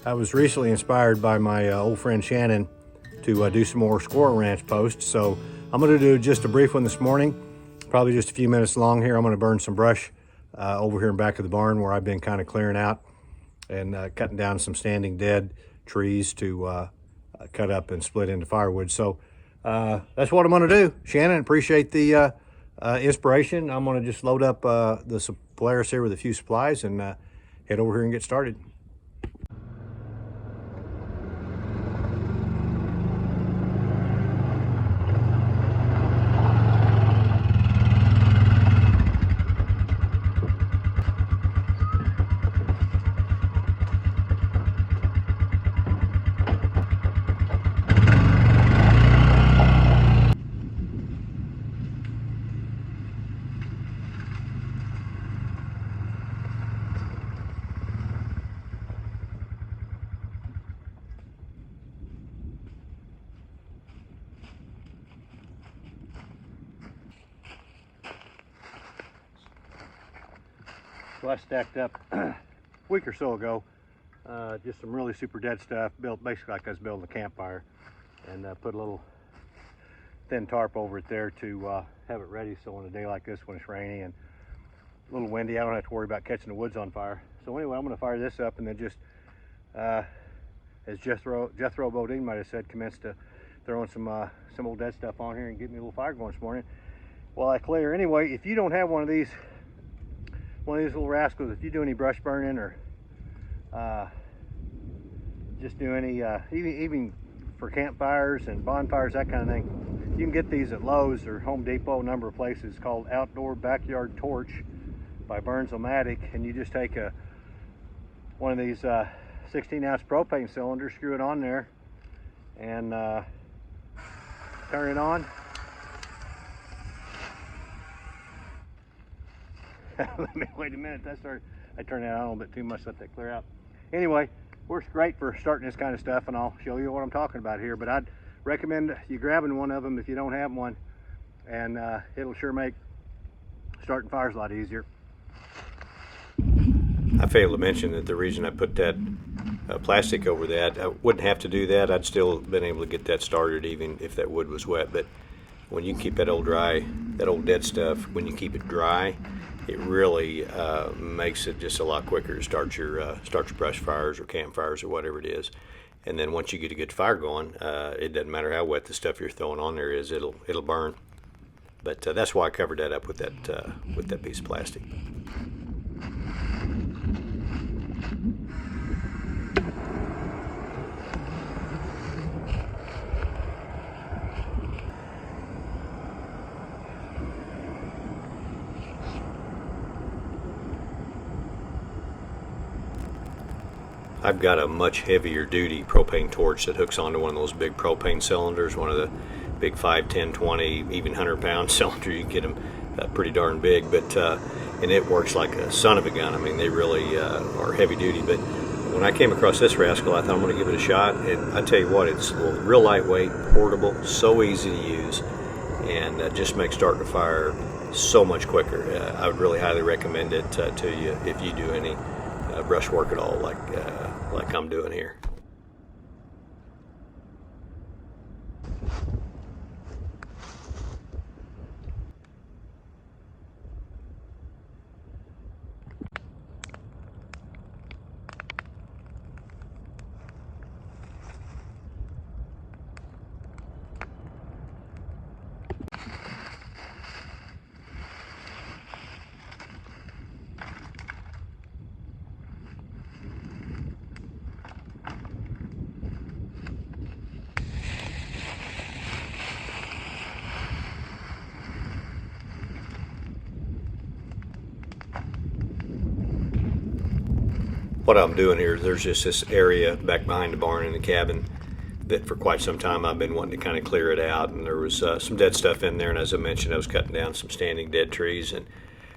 I was recently inspired by my old friend Shannon to do some more Squirrel Ranch posts. So I'm going to do just a brief one this morning, probably just a few minutes long here. I'm going to burn some brush over here in back of the barn where I've been kind of clearing out and cutting down some standing dead trees to cut up and split into firewood. So that's what I'm going to do. Shannon, appreciate the inspiration. I'm going to just load up the Polaris here with a few supplies and head over here and get started. So I stacked up a week or so ago, just some really super dead stuff, built basically like I was building a campfire, and put a little thin tarp over it there to have it ready so on a day like this when it's rainy and a little windy, I don't have to worry about catching the woods on fire. So anyway, I'm going to fire this up and then just, as Jethro Bodine might have said, commence to throwing some old dead stuff on here and get me a little fire going this morning while I clear. Anyway, if you don't have one of these little rascals, if you do any brush burning or just do any even for campfires and bonfires, that kind of thing, you can get these at Lowe's or Home Depot, a number of places, called Outdoor Backyard Torch by Burns-O-Matic. And you just take one of these 16-ounce propane cylinders, screw it on there, and turn it on. Wait a minute, I turned that on a little bit too much, let that clear out. Anyway, works great for starting this kind of stuff, and I'll show you what I'm talking about here. But I'd recommend you grabbing one of them if you don't have one, and it'll sure make starting fires a lot easier. I failed to mention that the reason I put that plastic over that, I wouldn't have to do that. I'd still been able to get that started even if that wood was wet. But when you keep that old dead stuff, when you keep it dry, it really makes it just a lot quicker to start your brush fires or campfires or whatever it is. And then once you get a good fire going, it doesn't matter how wet the stuff you're throwing on there is, it'll burn. But that's why I covered that up with that piece of plastic. I've got a much heavier duty propane torch that hooks onto one of those big propane cylinders, one of the big 5, 10, 20, even 100-pound cylinders. You can get them pretty darn big, but and it works like a son of a gun. I mean, they really are heavy duty. But when I came across this rascal, I thought I'm going to give it a shot. And I tell you what, it's real lightweight, portable, so easy to use, and just makes starting a fire so much quicker. I would really highly recommend it to you if you do any brush work at all, like I'm doing here. What I'm doing here is there's just this area back behind the barn in the cabin that for quite some time I've been wanting to kind of clear it out, and there was some dead stuff in there, and as I mentioned, I was cutting down some standing dead trees, and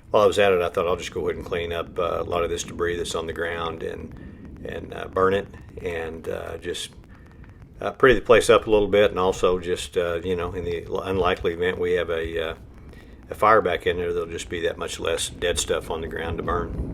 while I was at it, I thought I'll just go ahead and clean up a lot of this debris that's on the ground and burn it, and just pretty the place up a little bit, and also just in the unlikely event we have a fire back in there, there'll just be that much less dead stuff on the ground to burn.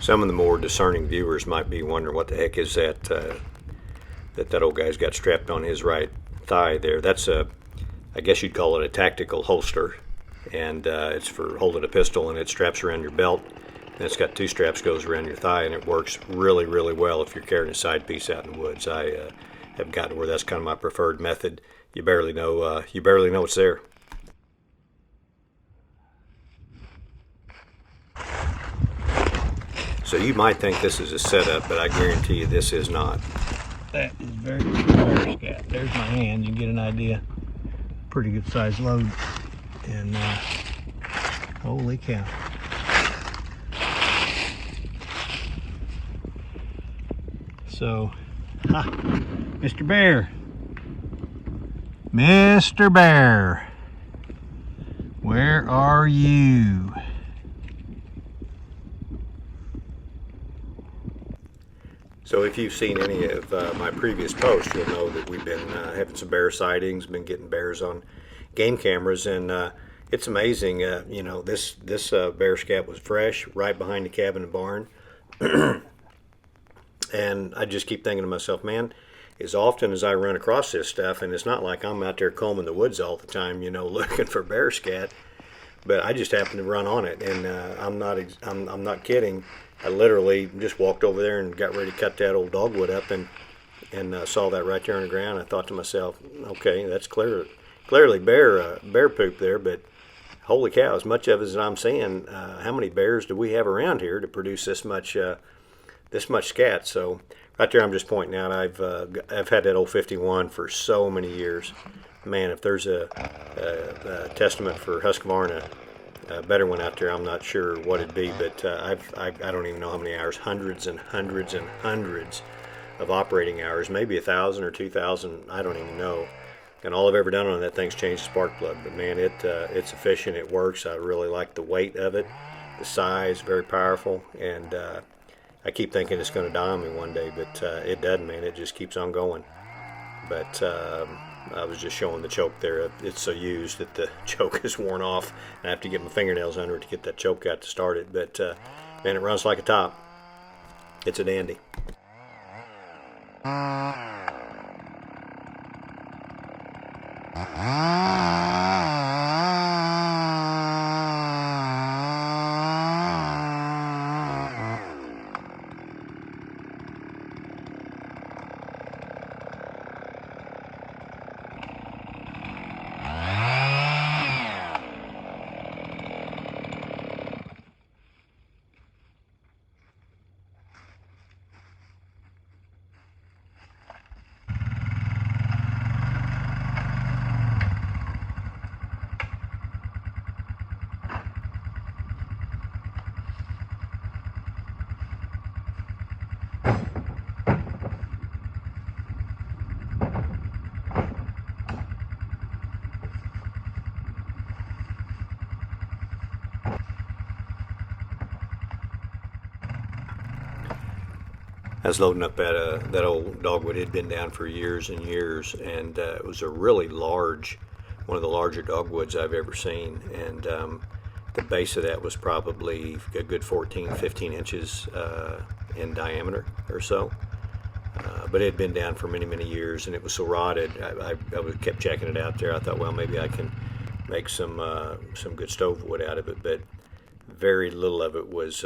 Some of the more discerning viewers might be wondering what the heck is that old guy's got strapped on his right thigh there. That's I guess you'd call it a tactical holster, and it's for holding a pistol, and it straps around your belt, and it's got two straps goes around your thigh, and it works really, really well if you're carrying a side piece out in the woods. I have gotten to where that's kind of my preferred method. You barely know it's there. So you might think this is a setup, but I guarantee you this is not. That is very good bear scat. There's my hand. You can get an idea. Pretty good sized load. And holy cow. So, Mr. Bear. Mr. Bear. Where are you? So if you've seen any of my previous posts, you'll know that we've been having some bear sightings, been getting bears on game cameras, and it's amazing. You know, this bear scat was fresh, right behind the cabin and barn, and I just keep thinking to myself, man, as often as I run across this stuff, and it's not like I'm out there combing the woods all the time, you know, looking for bear scat, but I just happen to run on it, and I'm not kidding. I literally just walked over there and got ready to cut that old dogwood up, and saw that right there on the ground. I thought to myself, okay, that's clearly bear poop there, but holy cow, as much of it as I'm seeing, how many bears do we have around here to produce this much scat? So right there, I'm just pointing out I've had that old 51 for so many years. Man, if there's a testament for Husqvarna, a better one out there, I'm not sure what it'd be, but I don't even know how many hours, hundreds and hundreds and hundreds of operating hours, maybe 1,000 or 2,000, I don't even know. And all I've ever done on that thing's change the spark plug. But man, it's efficient, it works. I really like the weight of it, the size, very powerful, and I keep thinking it's going to die on me one day, but it doesn't, man. It just keeps on going. But I was just showing the choke there. It's so used that the choke is worn off. I have to get my fingernails under it to get that choke out to start it. But man, it runs like a top. It's a dandy. I was loading up that old dogwood. It had been down for years and years, and it was a really large, one of the larger dogwoods I've ever seen. And the base of that was probably a good 14, 15 inches in diameter or so. But it had been down for many, many years, and it was so rotted. I kept checking it out there. I thought, well, maybe I can make some good stove wood out of it, but very little of it was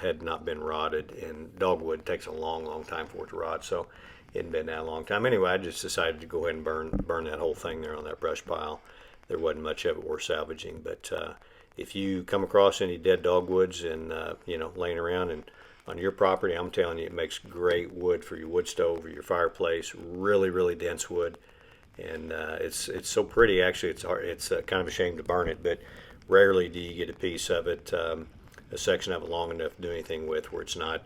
had not been rotted, and dogwood takes a long, long time for it to rot, so it hadn't been that a long time. Anyway, I just decided to go ahead and burn that whole thing there on that brush pile. There wasn't much of it worth salvaging, but if you come across any dead dogwoods and laying around and on your property, I'm telling you, it makes great wood for your wood stove or your fireplace. Really, really dense wood, and it's so pretty. Actually, it's kind of a shame to burn it, but rarely do you get a piece of it, a section of it long enough to do anything with, where it's not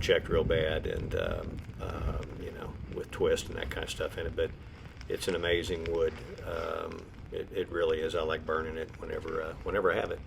checked real bad and with twist and that kind of stuff in it. But it's an amazing wood. It really is. I like burning it whenever I have it.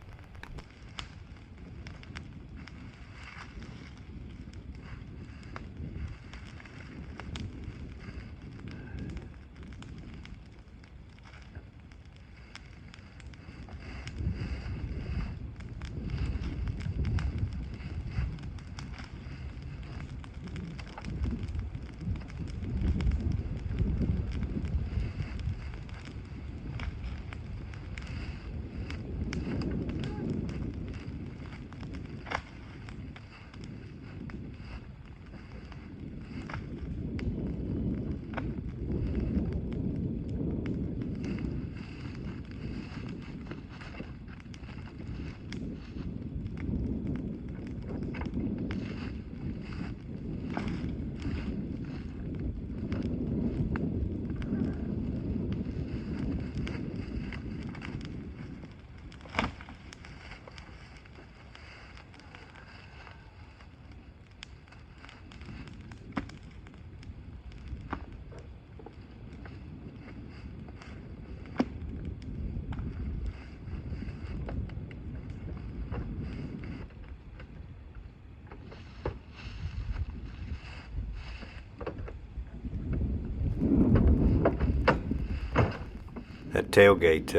that tailgate,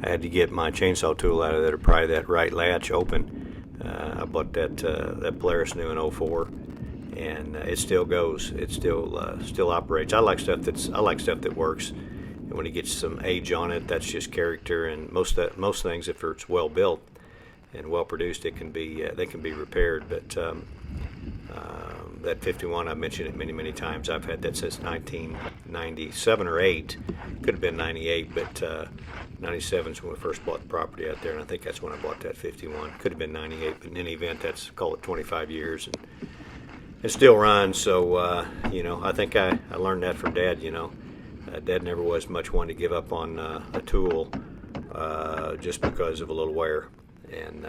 I had to get my chainsaw tool out of there to pry that right latch open. I bought that Polaris new in '04, and it still goes. It still operates. I like stuff that works. And when it gets some age on it, that's just character. And most things, if it's well built and well produced, they can be repaired. But that 51, I've mentioned it many times. I've had that since 1997 or 8. Could have been 98, but 97 is when we first bought the property out there, and I think that's when I bought that 51. Could have been 98, but in any event, that's, call it 25 years, and it still runs. So I think I learned that from Dad. Dad never was much one to give up on a tool just because of a little wear, and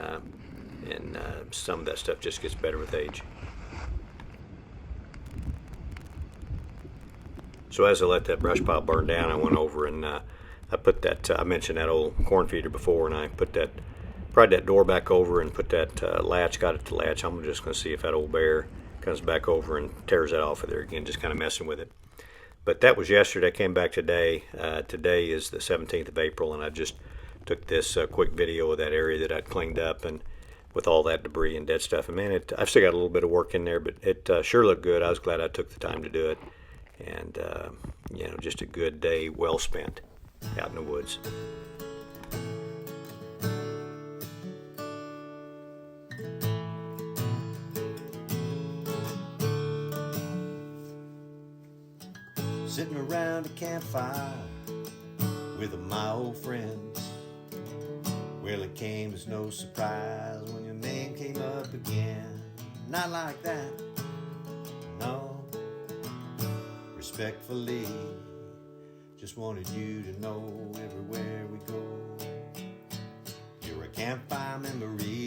some of that stuff just gets better with age. So as I let that brush pile burn down, I went over and I put that, I mentioned that old corn feeder before, and I pried that door back over and put that latch, got it to latch. I'm just going to see if that old bear comes back over and tears that off of there again, just kind of messing with it. But that was yesterday. I came back today. Today is the 17th of April, and I just took this quick video of that area that I'd cleaned up and with all that debris and dead stuff. And man, I've still got a little bit of work in there, but it sure looked good. I was glad I took the time to do it. And just a good day well spent out in the woods. Sitting around a campfire with my old friends. Well, it came as no surprise when your name came up again. Not like that, no. Respectfully, just wanted you to know everywhere we go, you're a campfire memory